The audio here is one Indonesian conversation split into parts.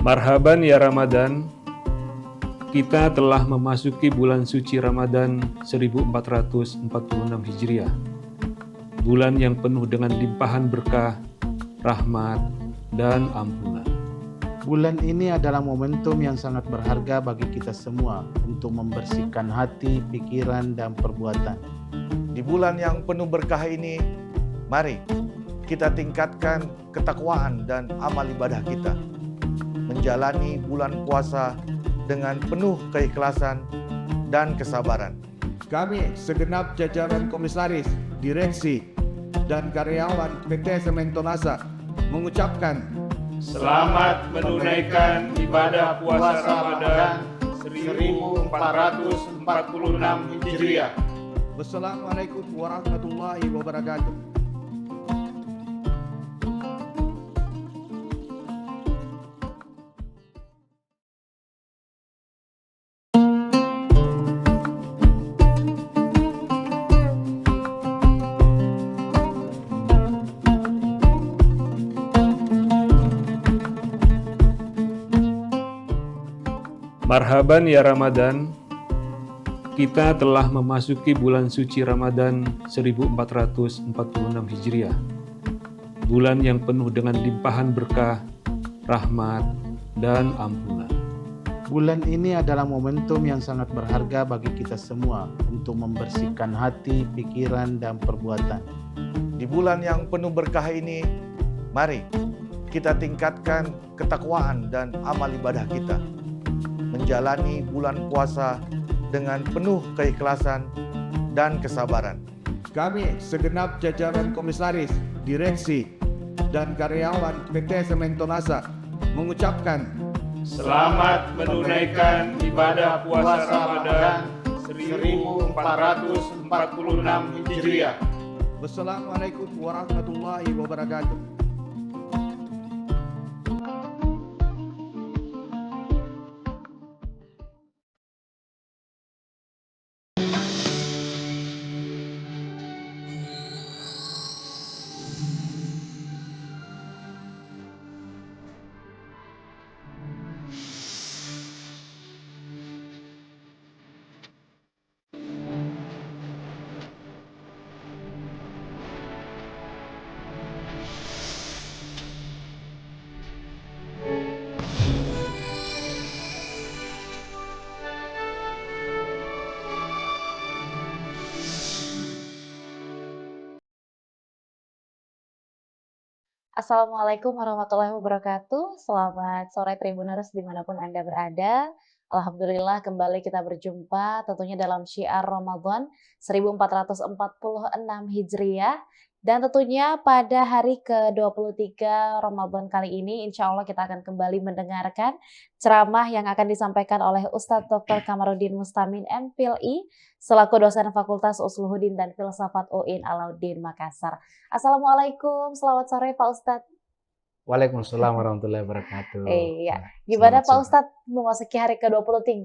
Marhaban ya Ramadan, kita telah memasuki bulan suci Ramadan 1446 Hijriah. Bulan yang penuh dengan limpahan berkah, rahmat, dan ampunan. Bulan ini adalah momentum yang sangat berharga bagi kita semua untuk membersihkan hati, pikiran, dan perbuatan. Di bulan yang penuh berkah ini, mari kita tingkatkan ketakwaan dan amal ibadah kita. Menjalani bulan puasa dengan penuh keikhlasan dan kesabaran. Kami segenap jajaran komisaris, direksi, dan karyawan PT Semento Nasa mengucapkan Selamat menunaikan ibadah puasa Ramadan 1446 Hijriah. Wassalamualaikum warahmatullahi wabarakatuh. Marhaban ya Ramadan, kita telah memasuki bulan suci Ramadan 1446 Hijriah. Bulan yang penuh dengan limpahan berkah, rahmat, dan ampunan. Bulan ini adalah momentum yang sangat berharga bagi kita semua untuk membersihkan hati, pikiran, dan perbuatan. Di bulan yang penuh berkah ini, mari kita tingkatkan ketakwaan dan amal ibadah kita. Menjalani bulan puasa dengan penuh keikhlasan dan kesabaran. Kami segenap jajaran komisaris, direksi, dan karyawan PT Semento Nasa mengucapkan Selamat menunaikan ibadah puasa Ramadan 1446 Hijriah. Wassalamualaikum warahmatullahi wabarakatuh. Assalamualaikum warahmatullahi wabarakatuh. Selamat sore Tribuners dimanapun Anda berada. Alhamdulillah kembali kita berjumpa tentunya dalam syiar Ramadan 1446 Hijriah. Dan tentunya pada hari ke-23 Ramadan kali ini insya Allah kita akan kembali mendengarkan ceramah yang akan disampaikan oleh Ustadz Dr. Kamarudin Mustamin MPhilI selaku dosen Fakultas Usuluddin dan Filsafat UIN Alauddin Makassar. Assalamualaikum, selamat sore Pak Ustadz. Waalaikumsalam warahmatullahi wabarakatuh. Iya, gimana Pak Ustadz memasuki hari ke-23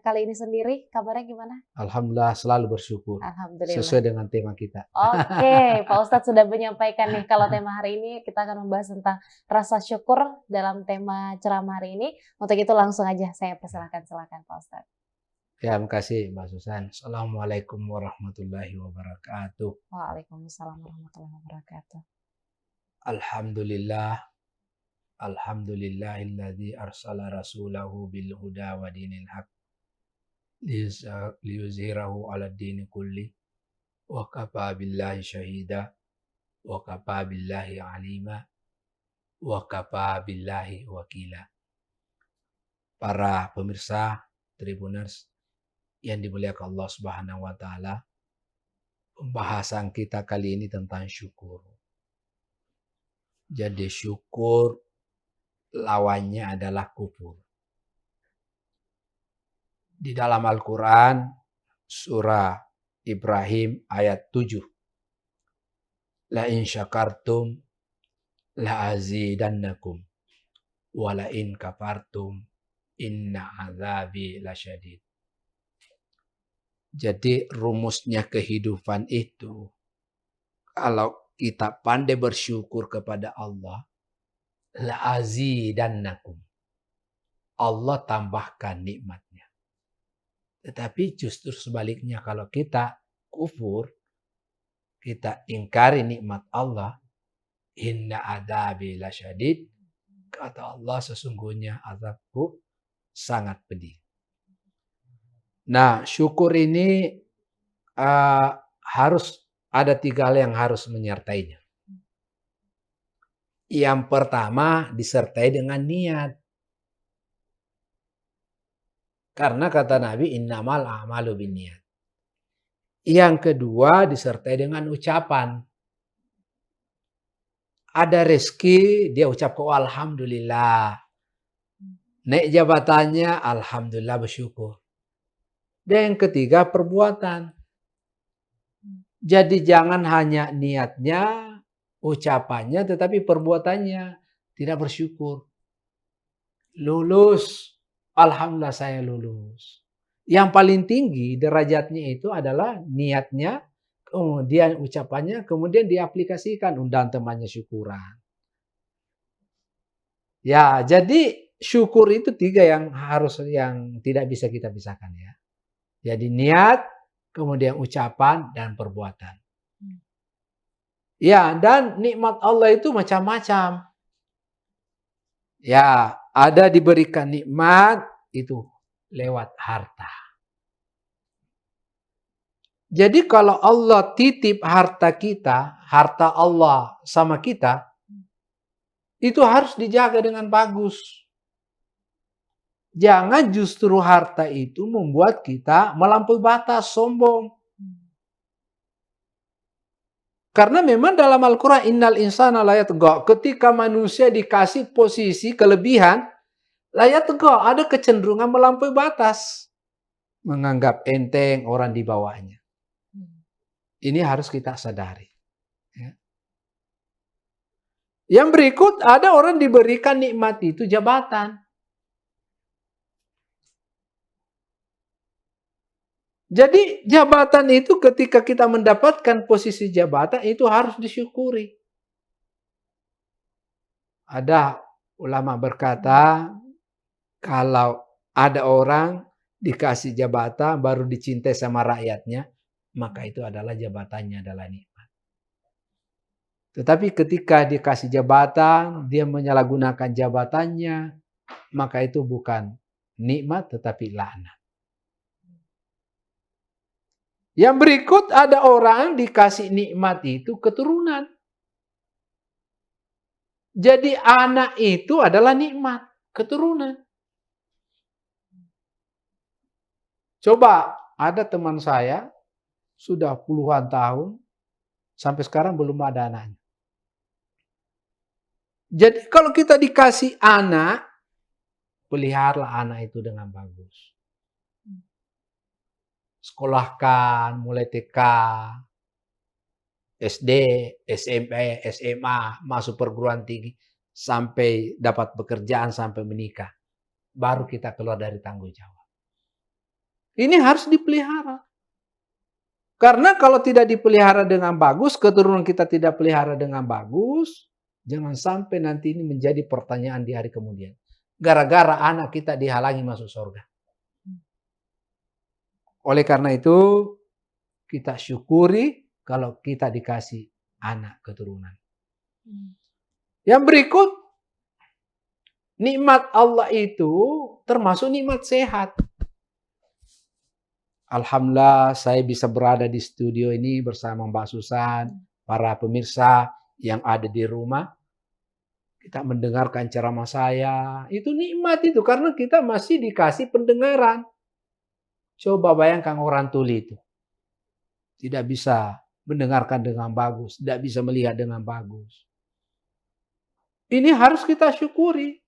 kali ini sendiri, kabarnya gimana? Alhamdulillah selalu bersyukur. Alhamdulillah. Sesuai dengan tema kita. Oke, Pak Ustadz sudah menyampaikan nih kalau tema hari ini kita akan membahas tentang rasa syukur dalam tema ceramah hari ini. Untuk itu langsung aja saya persilakan Pak Ustadz. Ya, makasih Mbak Susan. Assalamualaikum warahmatullahi wabarakatuh. Waalaikumsalam warahmatullahi wabarakatuh. Alhamdulillah. Alhamdulillahilladzi arsala rasulahu bil huda wa dinil haq liyuzhirahu 'ala dini kulli wa kafa billahi syahida wa kafa billahi alima wa kafa billahi wakila. Para pemirsa Tribuners yang dimuliakan Allah Subhanahu wa taala, pembahasan kita kali ini tentang syukur. Jadi syukur lawannya adalah kufur. Di dalam Al-Quran surah Ibrahim ayat 7. La in syakartum la azidannakum wa la in kafartum inna azabi lasyadid. Jadi rumusnya kehidupan itu, kalau kita pandai bersyukur kepada Allah, la azidannakum, Allah tambahkan nikmatnya. Tetapi justru sebaliknya, kalau kita kufur, kita ingkari nikmat Allah, inna adabi lasyadid, kata Allah, sesungguhnya azabku sangat pedih. Nah, syukur ini harus ada 3 hal yang harus menyertainya. Yang pertama, disertai dengan niat. Karena kata Nabi, innamal a'malu binniyat. Yang kedua, disertai dengan ucapan. Ada rezeki, dia ucap alhamdulillah. Naik jabatannya, alhamdulillah, bersyukur. Dan yang ketiga, perbuatan. Jadi jangan hanya niatnya, ucapannya, tetapi perbuatannya tidak bersyukur. Lulus, alhamdulillah saya lulus. Yang paling tinggi derajatnya itu adalah niatnya, kemudian ucapannya, kemudian diaplikasikan, undang temannya syukuran. Ya, jadi syukur itu 3 yang tidak bisa kita pisahkan ya. Jadi niat, kemudian ucapan dan perbuatan. Ya, dan nikmat Allah itu macam-macam. Ya, ada diberikan nikmat itu lewat harta. Jadi kalau Allah titip harta kita, harta Allah sama kita, itu harus dijaga dengan bagus. Jangan justru harta itu membuat kita melampaui batas, sombong. Karena memang dalam Al-Quran, innal insana la yatgha, ketika manusia dikasih posisi kelebihan, la yatgha, ada kecenderungan melampaui batas. Menganggap enteng orang di bawahnya. Ini harus kita sadari. Ya. Yang berikut, ada orang diberikan nikmat itu jabatan. Jadi jabatan itu ketika kita mendapatkan posisi jabatan itu harus disyukuri. Ada ulama berkata, kalau ada orang dikasih jabatan baru dicintai sama rakyatnya, maka itu adalah jabatannya adalah nikmat. Tetapi ketika dikasih jabatan, dia menyalahgunakan jabatannya, maka itu bukan nikmat tetapi laknat. Yang berikut, ada orang dikasih nikmat itu keturunan. Jadi anak itu adalah nikmat, keturunan. Coba ada teman saya, sudah puluhan tahun, sampai sekarang belum ada anaknya. Jadi kalau kita dikasih anak, peliharalah anak itu dengan bagus. Sekolahkan mulai TK, SD, SMP, SMA, masuk perguruan tinggi, sampai dapat pekerjaan, sampai menikah. Baru kita keluar dari tanggung jawab. Ini harus dipelihara. Karena kalau tidak dipelihara dengan bagus, keturunan kita tidak pelihara dengan bagus, jangan sampai nanti ini menjadi pertanyaan di hari kemudian. Gara-gara anak kita dihalangi masuk surga. Oleh karena itu, kita syukuri kalau kita dikasih anak keturunan. Yang berikut, nikmat Allah itu termasuk nikmat sehat. Alhamdulillah saya bisa berada di studio ini bersama Mbak Susan, para pemirsa yang ada di rumah. Kita mendengarkan ceramah saya, itu nikmat itu karena kita masih dikasih pendengaran. Coba bayangkan orang tuli itu. Tidak bisa mendengarkan dengan bagus, tidak bisa melihat dengan bagus. Ini harus kita syukuri.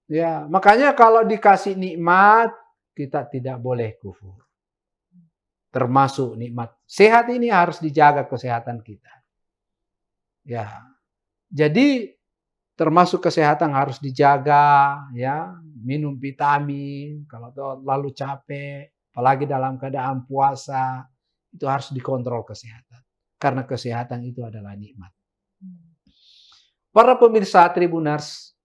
Ya, makanya kalau dikasih nikmat, kita tidak boleh kufur. Termasuk nikmat sehat ini harus dijaga kesehatan kita. Ya. Jadi termasuk kesehatan harus dijaga, ya, minum vitamin, kalau lalu capek, apalagi dalam keadaan puasa, itu harus dikontrol kesehatan. Karena kesehatan itu adalah nikmat. Para pemirsa Tribuners,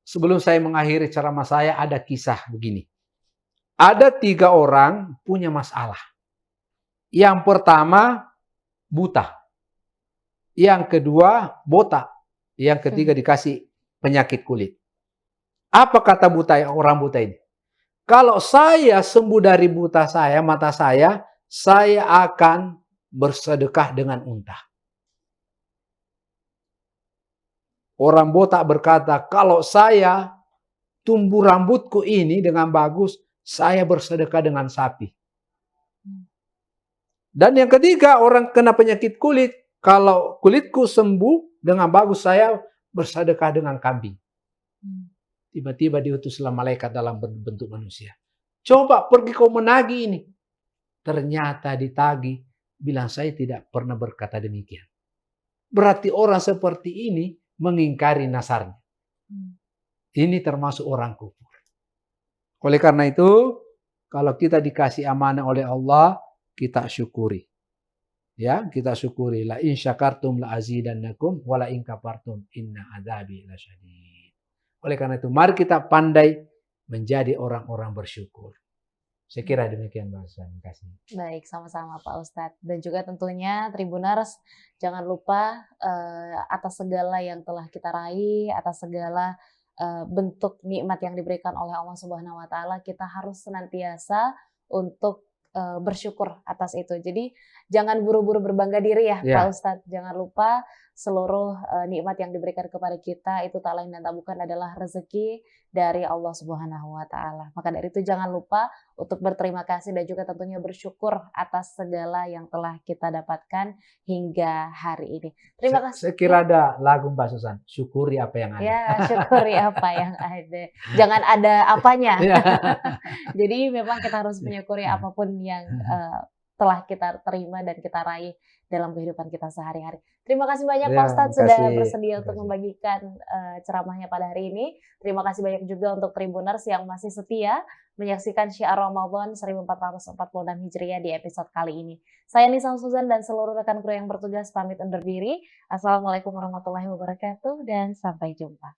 sebelum saya mengakhiri ceramah saya, ada kisah begini. Ada 3 orang punya masalah. Yang pertama buta. Yang kedua botak. Yang ketiga dikasih penyakit kulit. Apa kata orang buta ini? Kalau saya sembuh dari buta saya, mata saya akan bersedekah dengan unta. Orang botak berkata, kalau saya tumbuh rambutku ini dengan bagus, saya bersedekah dengan sapi. Dan yang ketiga, orang kena penyakit kulit, kalau kulitku sembuh dengan bagus, saya bersedekah dengan kambing. Tiba-tiba diutuslah malaikat dalam bentuk manusia. Coba pergi kau menagih ini. Ternyata ditagih, bilang saya tidak pernah berkata demikian. Berarti orang seperti ini mengingkari nasarnya. Ini termasuk orang kufur. Oleh karena itu, kalau kita dikasih amanah oleh Allah, kita syukuri. Ya, kita syukuri. La in syakartum la azidannakum wa la in kafartum inna adzabi lasyadid. Oleh karena itu, mari kita pandai menjadi orang-orang bersyukur. Saya kira demikian Mbak Ustaz. Terima kasih. Baik, sama-sama Pak Ustadz. Dan juga tentunya Tribuners, jangan lupa atas segala yang telah kita raih, atas segala bentuk nikmat yang diberikan oleh Allah Subhanahu wa taala, kita harus senantiasa untuk bersyukur atas itu. Jadi jangan buru-buru berbangga diri ya, Pak Ustadz. Jangan lupa seluruh nikmat yang diberikan kepada kita itu tak lain dan tak bukan adalah rezeki dari Allah Subhanahu wa taala. Maka dari itu jangan lupa untuk berterima kasih dan juga tentunya bersyukur atas segala yang telah kita dapatkan hingga hari ini. Terima kasih. Saya kira ada lagu Mbak Susan, syukuri apa yang ada. Ya, syukuri apa yang ada. Jangan ada apanya. Jadi memang kita harus menyukuri apapun yang telah kita terima dan kita raih dalam kehidupan kita sehari-hari. Terima kasih banyak Pak Ustadz sudah bersedia untuk membagikan ceramahnya pada hari ini. Terima kasih banyak juga untuk Tribuners yang masih setia menyaksikan Syiar Ramadan 1446 Hijriah di episode kali ini. Saya Nisa Suzan dan seluruh rekan kru yang bertugas pamit undur diri. Assalamualaikum warahmatullahi wabarakatuh dan sampai jumpa.